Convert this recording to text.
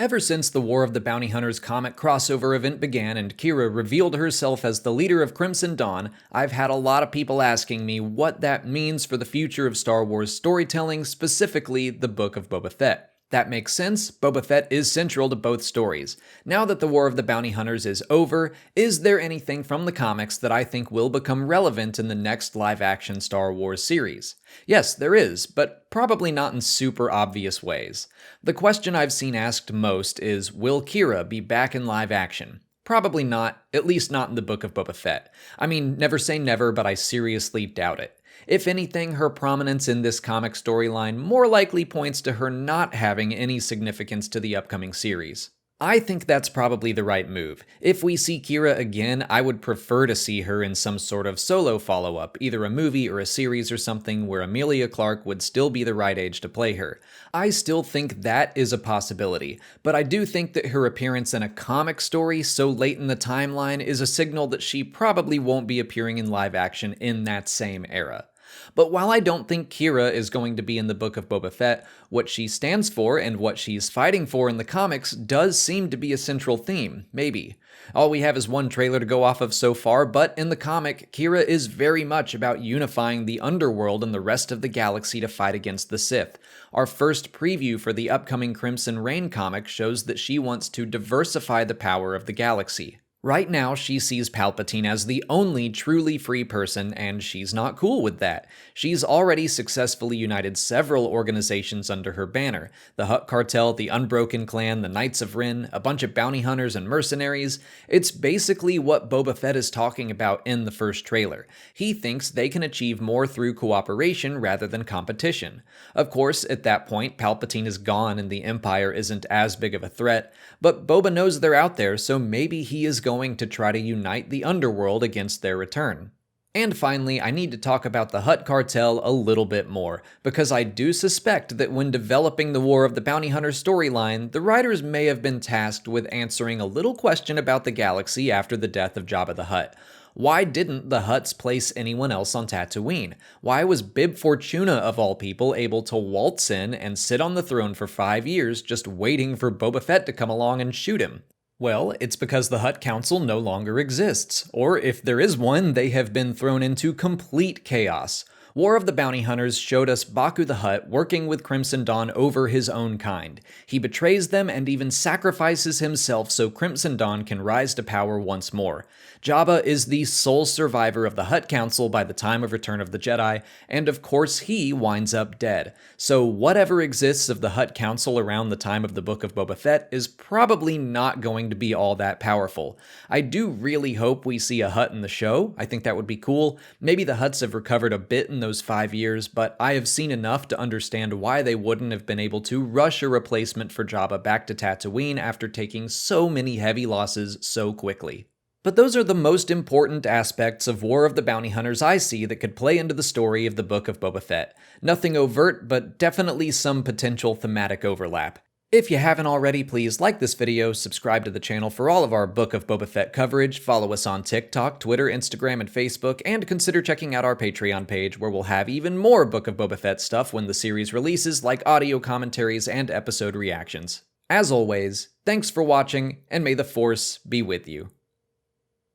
Ever since the War of the Bounty Hunters comic crossover event began and Qi'ra revealed herself as the leader of Crimson Dawn, I've had a lot of people asking me what that means for the future of Star Wars storytelling, specifically the Book of Boba Fett. That makes sense. Boba Fett is central to both stories. Now that the War of the Bounty Hunters is over, is there anything from the comics that I think will become relevant in the next live-action Star Wars series? Yes, there is, but probably not in super obvious ways. The question I've seen asked most is, will Qi'ra be back in live action? Probably not, at least not in the Book of Boba Fett. I mean, never say never, but I seriously doubt it. If anything, her prominence in this comic storyline more likely points to her not having any significance to the upcoming series. I think that's probably the right move. If we see Qi'ra again, I would prefer to see her in some sort of solo follow-up, either a movie or a series or something where Emilia Clarke would still be the right age to play her. I still think that is a possibility, but I do think that her appearance in a comic story so late in the timeline is a signal that she probably won't be appearing in live action in that same era. But while I don't think Qi'ra is going to be in the Book of Boba Fett, what she stands for and what she's fighting for in the comics does seem to be a central theme, maybe. All we have is one trailer to go off of so far, but in the comic, Qi'ra is very much about unifying the underworld and the rest of the galaxy to fight against the Sith. Our first preview for the upcoming Crimson Reign comic shows that she wants to diversify the power of the galaxy. Right now, she sees Palpatine as the only truly free person, and she's not cool with that. She's already successfully united several organizations under her banner: the Hutt Cartel, the Unbroken Clan, the Knights of Ren, a bunch of bounty hunters and mercenaries. It's basically what Boba Fett is talking about in the first trailer. He thinks they can achieve more through cooperation rather than competition. Of course, at that point, Palpatine is gone and the Empire isn't as big of a threat, but Boba knows they're out there, so maybe he is going to try to unite the underworld against their return. And finally, I need to talk about the Hutt Cartel a little bit more, because I do suspect that when developing the War of the Bounty Hunter storyline, the writers may have been tasked with answering a little question about the galaxy after the death of Jabba the Hutt. Why didn't the Hutts place anyone else on Tatooine? Why was Bib Fortuna, of all people, able to waltz in and sit on the throne for 5 years just waiting for Boba Fett to come along and shoot him? Well, it's because the Hutt Council no longer exists, or if there is one, they have been thrown into complete chaos. War of the Bounty Hunters showed us Baku the Hutt working with Crimson Dawn over his own kind. He betrays them and even sacrifices himself so Crimson Dawn can rise to power once more. Jabba is the sole survivor of the Hutt Council by the time of Return of the Jedi, and of course he winds up dead. So whatever exists of the Hutt Council around the time of the Book of Boba Fett is probably not going to be all that powerful. I do really hope we see a Hutt in the show. I think that would be cool. Maybe the Hutts have recovered a bit in those 5 years, but I have seen enough to understand why they wouldn't have been able to rush a replacement for Jabba back to Tatooine after taking so many heavy losses so quickly. But those are the most important aspects of War of the Bounty Hunters I see that could play into the story of the Book of Boba Fett. Nothing overt, but definitely some potential thematic overlap. If you haven't already, please like this video, subscribe to the channel for all of our Book of Boba Fett coverage, follow us on TikTok, Twitter, Instagram, and Facebook, and consider checking out our Patreon page where we'll have even more Book of Boba Fett stuff when the series releases, like audio commentaries and episode reactions. As always, thanks for watching, and may the Force be with you.